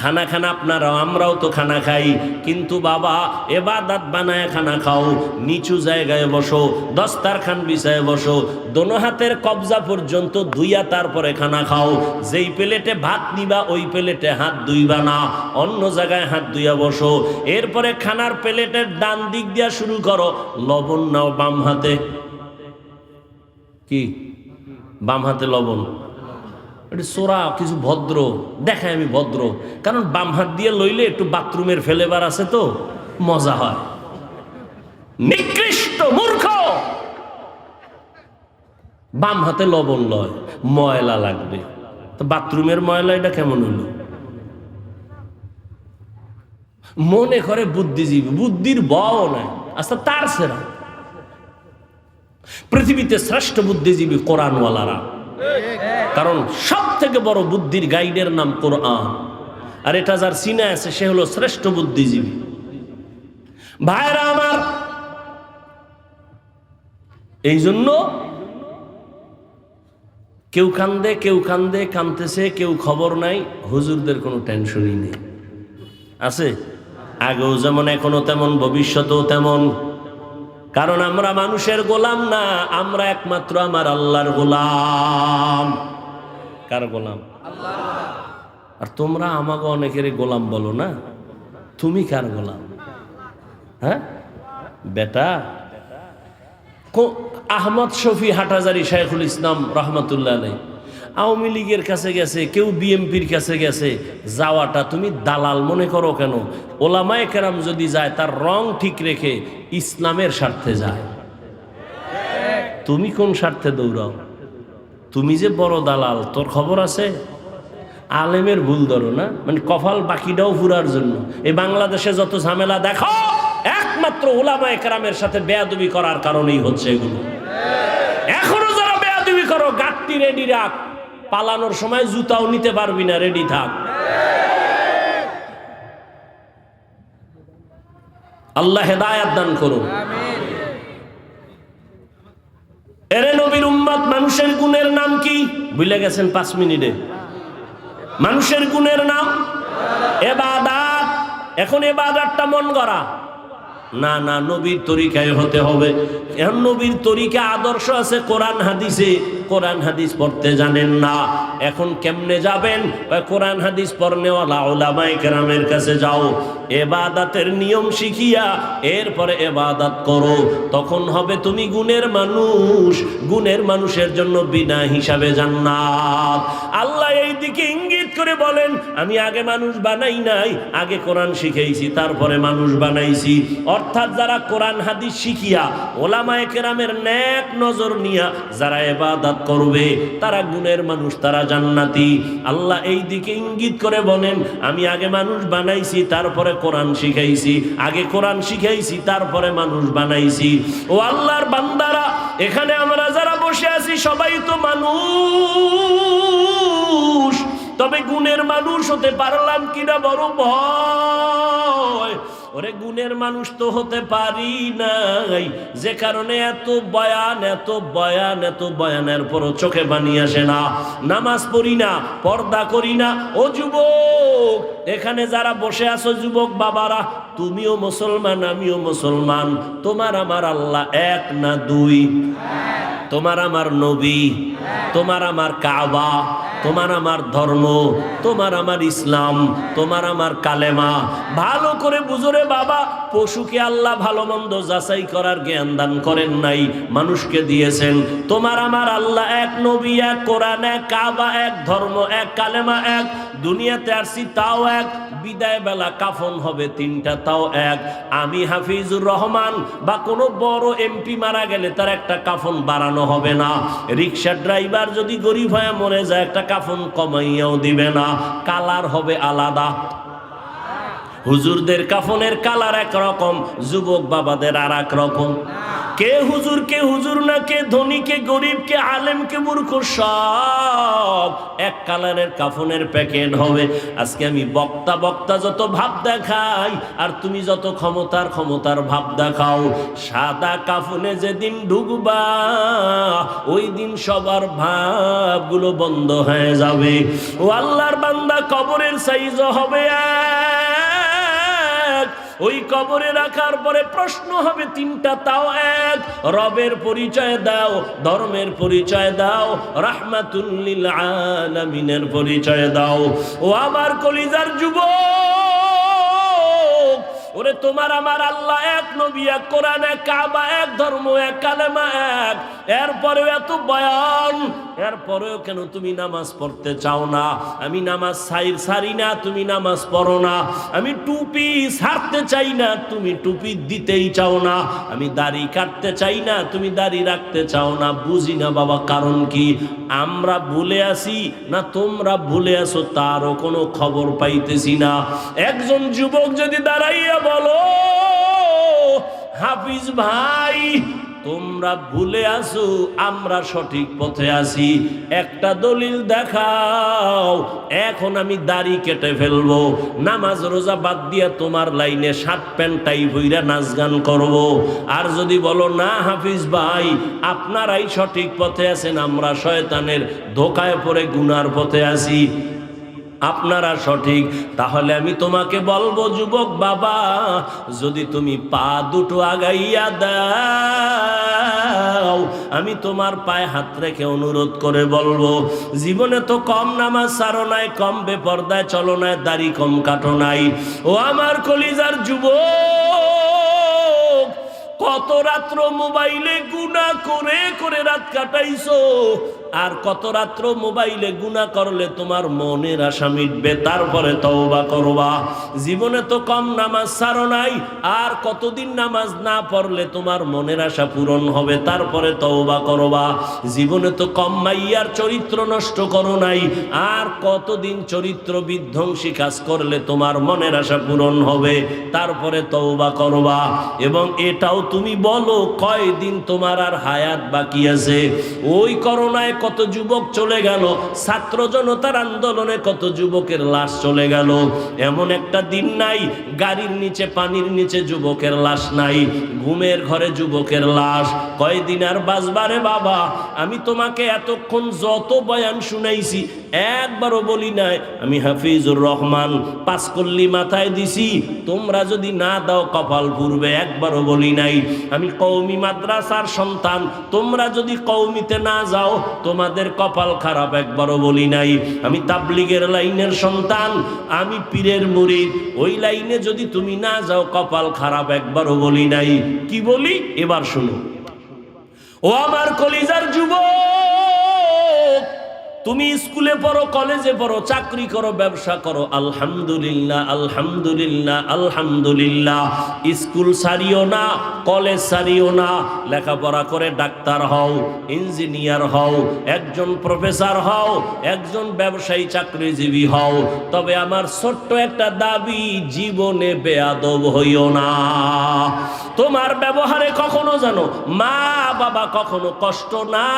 খানা খানা আপনারাও, আমরাও তো খানা খাই, কিন্তু বাবা ইবাদত বানায় খানা খাও। নিচু জায়গায় বসো, দস্তারখান বিছায় বসো, দোনো হাতের কবজা পর্যন্ত ধুইয়া তারপরে খানা খাও। যেই প্লেটে ভাত নিবা ওই প্লেটে হাত ধুইবা না, অন্য জায়গায় হাত ধুইয়া বসো। এরপরে খানার প্লেটের ডান দিক দিয়া শুরু করো। লবণ নাও বাম হাতে। কি? বাম হাতে লবণ। এটা সোরা কিছু ভদ্র দেখায়, আমি ভদ্র, কারণ বাম হাত দিয়ে লইলে একটু বাথরুমের ফেলেবার আছে তো মজা হয়। নিকৃষ্ট মূর্খ, বাম হাতে লবণ লয়, ময়লা লাগবে। তো বাথরুমের ময়লা এটা কেমন হলো? মনে করে বুদ্ধিজীবী, বুদ্ধির বও নাই। আচ্ছা, তার সেরা পৃথিবীতে শ্রেষ্ঠ বুদ্ধিজীবী কোরআনওয়ালারা। কারণ সব থেকে বড় বুদ্ধির গাইডের নাম কোরআন। আর এটা যার সিনে আছে সে হলো শ্রেষ্ঠ বুদ্ধিজীবী। ভাইরা আমার, এই জন্য কেউ কান্দে, কেউ কান্দে, কান্দতেছে, কেউ খবর নাই। হুজুরদের কোনো টেনশনই নেই। আছে আগেও যেমন, এখনো তেমন, ভবিষ্যতেও তেমন। কারণ আমরা মানুষের গোলাম না, আমরা একমাত্র আমার আল্লাহর গোলাম। কার গোলাম? আল্লাহ। আর তোমরা আমাকে অনেকের গোলাম বলো না, তুমি কার গোলাম? হ্যাঁ বেটা, আহমদ শফি হাটাজারি শাইখুল ইসলাম রহমতুল্লাহ আলাইহি আওয়ামী লীগের কাছে গেছে, কেউ বিএমপির কাছে গেছে। যাওয়াটা তুমি দালাল মনে করো কেন? ওলামায়ে কেরাম যদি যায় তার রং ঠিক রেখে ইসলামের স্বার্থে যায়। তুমি কোন স্বার্থে দৌড়াও? তুমি যে বড় দালাল, তোর খবর আছে? আলেমের ভুল ধরো না, মানে কপাল বাকিটাও ফুরার জন্য। এই বাংলাদেশে যত ঝামেলা দেখো, একমাত্র ওলামায়ে কেরামের সাথে বেয়াদবি করার কারণেই হচ্ছে এগুলো। এখনো যারা বেয়াদবি করো, গাঁটটি রেডি রাখ, পালানোর সময় জুতাও নিতে পারবি না, রেডি থাক। আল্লাহ হেদায়েত দান করুন। এরে নবীর উম্মত, মানুষের গুণের নাম কি ভুলে গেছেন? 5 মিনিটে মানুষের গুণের নাম ইবাদত। এখন ইবাদতটা মন গড়া, না না, নবীর তরিকায় হতে হবে। এখন নবীর তরিকা আদর্শ আছে কোরআন হাদিসে, কোরআন হাদিস পড়তে জানেন না, এখন কেমনে যাবেন? কোরআন হাদিস পড়নেওয়ালা উলামায়ে কেরামের কাছে যাও, এবাদাতের নিয়ম শিখিয়া এরপরে এবাদাত করো, তখন হবে তুমি গুণের মানুষ। গুণের মানুষের জন্য বিনা হিসাবে জান্নাত। আল্লাহ এই দিকে ইঙ্গিত করে বলেন, আমি আগে মানুষ বানাই নাই, আগে কোরআন শিখাইছি, তারপরে মানুষ বানাইছি। অর্থাৎ যারা কোরআন হাদিস শিখিয়া ওলামায়ে কেরামের নেক নজর নিয়া যারা ইবাদত করবে তারা গুণের মানুষ, তারা জান্নাতি। আল্লাহ এই দিকে ইঙ্গিত করে বলেন, আমি আগে মানুষ বানাইছি, তারপরে কোরআন শিখাইছি, আগে কোরআন শিখাইছি, তারপরে মানুষ বানাইছি। ও আল্লাহর বান্দারা, এখানে আমরা যারা বসে আছি সবাই তো মানুষ, তবে গুণের মানুষ হতে পারলাম কিনা বড় ভয়। ওরে গুণের মানুষ তো হতে পারি নাই, যে কারণে এত বয়ান, এত বয়ান, এত বয়ানের পরও চোখে পানি আসে না, নামাজ পড়ি না, পর্দা করি না। ও যুবক, এখানে যারা বসে আছো যুবক বাবারা, তুমিও মুসলমান, আমিও মুসলমান। তোমার আমার আল্লাহ এক না দুই? তোমার আমার নবী, তোমার আমার কাবা, তোমার আমার ধর্ম, তোমার আমার ইসলাম, তোমার আমার কালেমা। ভালো করে বুঝরে বাবা, পশুকে আল্লাহ ভালো মন্দ যাচাই করার জ্ঞান দান করেন নাই, মানুষকে দিয়েছেন। তোমার আমার আল্লাহ এক, নবী এক, কোরআন এক, কাবা এক, ধর্ম এক, কালেমা এক। দুনিয়াতে আসছি তাও এক, বিদায় বেলা কাফন হবে তিনটা, তাও এক। আমি হাফিজুর রহমান বা কোনো বড় এমপি মারা গেলে তার একটা কাফন বাড়ানো হবে না। রিক্সার ড্রাইভার যদি গরিব হয়ে মরে যায় একটা কাফন কমাইয়াও দিবে না, কালার হবে আলাদা। হুজুরদের কাফনের কালার এক রকম, যুবক বাবাদের আর এক রকম। কে হুজুর, কে হুজুর না, কে ধনী, কে গরিব, কে আলেম, কে মূর্খ, সব এক কালারের কাফনের প্যাকেট হবে। আজকে আমি বক্তা বক্তা যত ভাব দেখাই, আর তুমি যত ক্ষমতার ভাব দেখাও, সাদা কাফনে যেদিন ঢুকবা ওই দিন সবার ভাবগুলো বন্ধ হয়ে যাবে। ও আল্লাহর বান্দা, কবরের সাইজ হবে এক, ওই কবরে রাখার পরে প্রশ্ন হবে তিনটা, তাও এক। রবের পরিচয় দাও, ধর্মের পরিচয় দাও, রাহমাতুল লিল আলামিনের পরিচয় দাও। ও আমার কলিজার যুবক, ওরে তোমার আমার আল্লাহ এক, নবী এক, কোরআন এক, কাবা এক, ধর্ম এক, কালেমা এক। এরপরেও এত বয়ান, এরপরেও কেন তুমি নামাজ পড়তে চাও না? আমি নামাজ সারি না, তুমি নামাজ পড়ো না। আমি টুপি ছাড়তে চাই না, তুমি টুপি দিতেই চাও না। আমি দাড়ি কাটতে চাই না, তুমি দাড়ি রাখতে চাও না। বুঝি না বাবা, কারণ কি? আমরা ভুলে আসি না তোমরা ভুলে আসো, তারও কোনো খবর পাইতেছি না। একজন যুবক যদি দাঁড়াইয়া বলো, হাফিজ ভাই তোমরা ভুলে আসো, আমরা সঠিক পথে আছি, একটা দলিল দেখাও। এখন আমি দাড়ি কেটে ফেলবো, নামাজ রোজা বাদ দিয়া তোমার লাইনে শার্ট প্যান্ট টাই ভইরা নাচ গান করবো। আর যদি বলো না হাফিজ ভাই আপনারাই সঠিক পথে আছেন, আমরা শয়তানের ধোকায় পড়ে গুনার পথে আছি, আপনারা সঠিক, তাহলে আমি তোমাকে বলবো যুবক বাবা, যদি তুমি পা দুটো আগাইয়া দাও, আমি তোমার পায়ে হাত রেখে অনুরোধ করে বলবো, জীবনে তো কম নামাজ ছাড়ো নাই, কম বেপরদায় চলো নাই, দাড়ি কম কাটো নাই। ও আমার কলিজার যুবক, কত রাত্র মোবাইলে গুনাহ করে করে রাত কাটাইছো, আর কত রাত্র মোবাইলে গুনাহ করলে তোমার মনের আশা মিটবে, তারপরে তওবা করবা। জীবনে তো কম নামাজ ছাড়ো নাই, আর কতদিন নামাজ না পড়লে তোমার মনের আশা পূরণ হবে, তারপরে তওবা করবা। জীবনে তো কম মাইয়ার চরিত্র নষ্ট করো নাই, আর কতদিন চরিত্র বিধ্বংসী কাজ করলে তোমার মনের আশা পূরণ হবে, তারপরে তওবা করবা। এবং এটাও তুমি বলো কয়দিন তোমার আর হায়াত বাকি আছে। ওই করোনায় কত যুবক চলে গেল, ছাত্র জনতার আন্দোলনে কত যুবকের লাশ চলে গেল। এমন একটা দিন নাই গাড়ির নিচে পানির নিচে যুবকের লাশ নাই, ঘুমের ঘরে যুবকের লাশ। কয়দিন আর বাঁচবারে বাবা? আমি তোমাকে এতক্ষণ যত বয়ান শুনাইছি একবারও বলি নাই আমি হাফিজুর রহমান পাঁচকল্লি মাথায় দিছি, তোমরা যদি না দাও কপাল পুড়বে, একবারও বলি নাই। আমি কওমি মাদ্রাসার সন্তান, তোমরা যদি কওমিতে না যাও তোমাদের কপাল খারাপ, একবারও বলি নাই। আমি তাবলীগের লাইনের সন্তান, আমি পীরের মুরিদ, ওই লাইনে যদি তুমি না যাও কপাল খারাপ, একবারও বলি নাই। কি বলি এবার শুনো। ও আমার কলিজার যুবক, তুমি স্কুলে পড়ো, কলেজে পড়ো, চাকরি করো, ব্যবসা করো, আলহামদুলিল্লাহ আলহামদুলিল্লাহ আলহামদুলিল্লাহ। স্কুল ছাড়িও না, কলেজ ছাড়িও না, লেখাপড়া করে ডাক্তার হও, ইঞ্জিনিয়ার হও, একজন প্রফেসর হও, একজন ব্যবসায়ী চাকরিজীবী হও। তবে আমার ছোট্ট একটা দাবি, জীবনে বেয়াদব হইও না। তোমার ব্যবহারে কখনো জানো মা বাবা কখনো কষ্ট না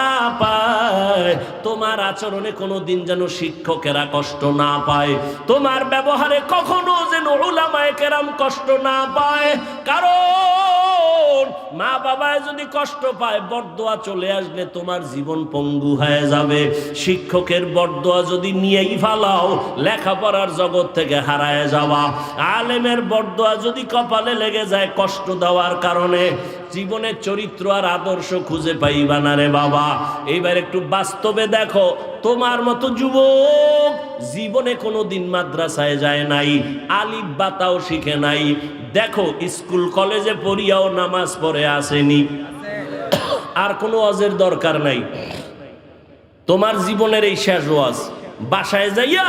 পায়, তোমার আচরণে কোনো দিন যেন শিক্ষকেরা কষ্ট না পায়, তোমার ব্যবহারে কখনো যেন উলামায়ে কেরাম কষ্ট না পায়। কারণ মা বাবায় যদি কষ্ট পায়, বরদোয়া চলে আসলে তোমার জীবন পঙ্গু হয়ে যাবে। শিক্ষকের বরদোয়া যদি নিয়েই ফালাও, লেখাপড়ার জগৎ থেকে হারায় যাওয়া। আলেমের বরদোয়া যদি কপালে লেগে যায় কষ্ট দেওয়ার কারণে, জীবনের চরিত্র আর আদর্শ খুঁজে পাইবা না রে বাবা। এইবার একটু বাস্তবে দেখো, তোমার মতো যুবক জীবনে কোনোদিন মাদ্রাসায় যায় নাই, আলিফ বাতাও শিখে নাই। দেখো স্কুল কলেজে পড়িয়াও নামাজ পড়ে আসেনি, আর কোনো ওয়াজের দরকার নাই। তোমার জীবনের এই শেষ ওয়াজ, বাসায় যাইয়া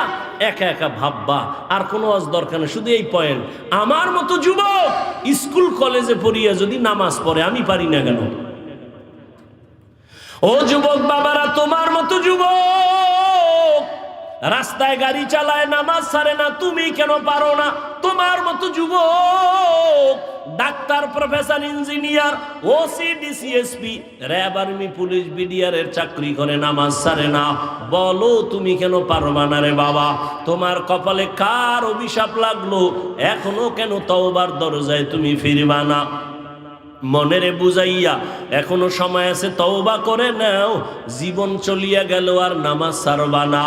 একা একা ভাববা, আর কোনো ওয়াজ দরকার নেই। শুধু এই পয়েন্ট, আমার মতো যুবক স্কুল কলেজে পড়িয়া যদি নামাজ পড়ে, আমি পারি না কেন? ও যুবক বাবারা, তোমার মতো যুবক রাস্তায় গাড়ি চালায়, নামাজ ছাড়ে না, তুমি কেন পারো না? তোমার মতো যুবক doctor, professor, engineer, OC, DC SP, RAB, army, police, BDR এর চাকরি করে, নামাজ ছাড়ে না, বলো তুমি কেন পারবা না রে বাবা? তোমার কপালে কার অভিশাপ লাগলো? এখনো কেন তওবার দরজায় তুমি ফিরবা না? মনেরে বুঝাইয়া এখনো সময় আছে, তওবা করে নাও। জীবন চলিয়া গেল আর নামাজ ছাড়বা না,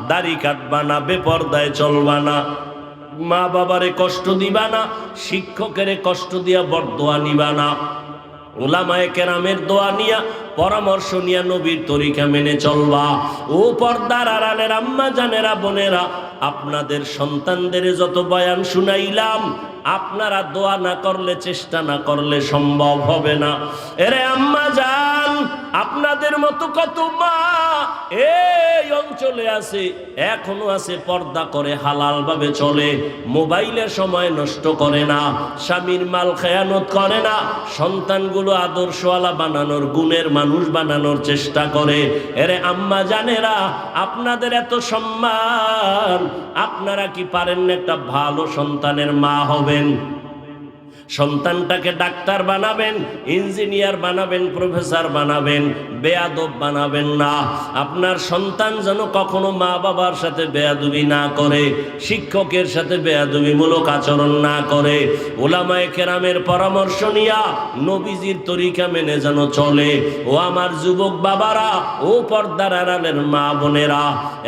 দাড়ি কাটবা না, বেপরদায় চলবা না, মা বাবারে কষ্ট দিবা না, শিক্ষকের কষ্ট দিয়া বরদোয়া নিবা না, উলামায়ে কেরামের দোয়া নিয়া, পরামর্শ নিয়া নবীর তরিকা মেনে চলবা। ও পর্দার আড়ালের আম্মা জানেরা, বোনেরা, আপনাদের সন্তানদের যত বয়ান শুনাইলাম, আপনারা দোয়া না করলে, চেষ্টা না করলে সম্ভব হবে না। এরে আম্মা জান, আপনাদের মতো কত মা এই অঞ্চলে আছে, এখনো আছে, পর্দা করে, হালাল ভাবে চলে, মোবাইলের সময় নষ্ট করে না, স্বামীর মাল খেয়ানত করে না, সন্তানগুলো আদর্শওয়ালা বানানোর, গুণের মানুষ বানানোর চেষ্টা করে। এরে আম্মা জানেরা, আপনাদের এত সম্মান, আপনারা কি পারেন না একটা ভালো সন্তানের মা হবেন? সন্তানটাকে ডাক্তার বানাবেন, ইঞ্জিনিয়ার বানাবেন, প্রফেসর বানাবেন, বেয়াদব বানাবেন না। আপনার সন্তান যেন কখনো মা বাবার সাথে বেয়াদবি না করে, শিক্ষকের সাথে বেয়াদবিমূলক আচরণ না করে, উলামায়ে কেরামের পরামর্শ নিয়া নবীজির তরিকা মেনে যেন চলে। ও আমার যুবক বাবারা, ও পর্দার আড়ালের মা বোনেরা,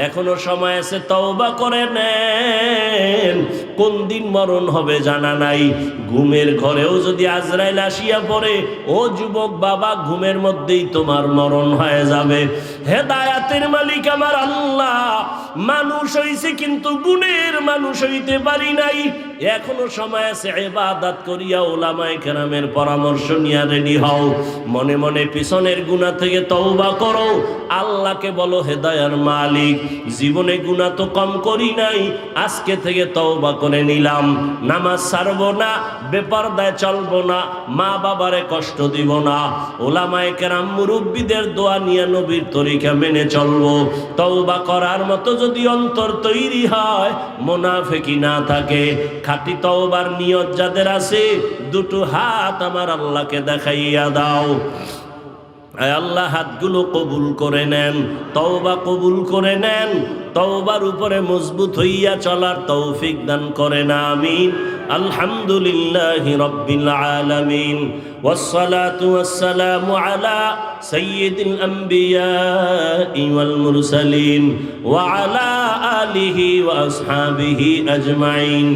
এখনো সময় আছে, তওবা করে নেন। কোন দিন মরণ হবে জানা নাই। ঘুমের ঘরেও যদি আজরাইল আসিয়া পড়ে, ও যুবক বাবা, ঘুমের মধ্যেই তোমার মরণ হয়ে যাবে। হেদায়াতের মালিক আমার আল্লাহ। মানুষ হইছে কিন্তু গুণের মানুষ হইতে পারি নাই। এখনো সময় আছে, ইবাদত করিয়া উলামায়ে কেরামের পরামর্শ নিয়া রেডি হও। মনে মনে পিছনের গুনাহ থেকে তওবা করো, আল্লাহকে বলো, হেদায়ার মালিক, জীবনে গুনাহ তো কম করি নাই, আজকে থেকে তওবা করে নিলাম, নামাজ ছাড়বো না, বেপরদায় চলবো না, মা বাবারে কষ্ট দিব না, উলামায়ে কেরাম মুরব্বীদের দোয়া নিয়ে নবীর তরিকা মেনে চলবো। তওবা করার মতো যদি অন্তর তৈরি হয়, মুনাফিকি না থাকে, খাঁটি তওবার নিয়ত যাদের আছে, দুটো হাত আমার আল্লাহকে দেখাইয়া দাও। আয় আল্লাহ, হাতগুলো কবুল করে নেন, তওবা কবুল করে নেন, তওবার উপরে মজবুত হইয়া চলার তৌফিক দান করেন, আমিন। আলহামদুলিল্লাহি রাব্বিল আলামিন ওয়াসসালাতু ওয়াসসালামু আলা সাইয়্যিদিল আমবিয়াই ওয়াল মুরসালিন ওয়া আলা আলিহি ওয়া আসহাবিহি আজমাইন।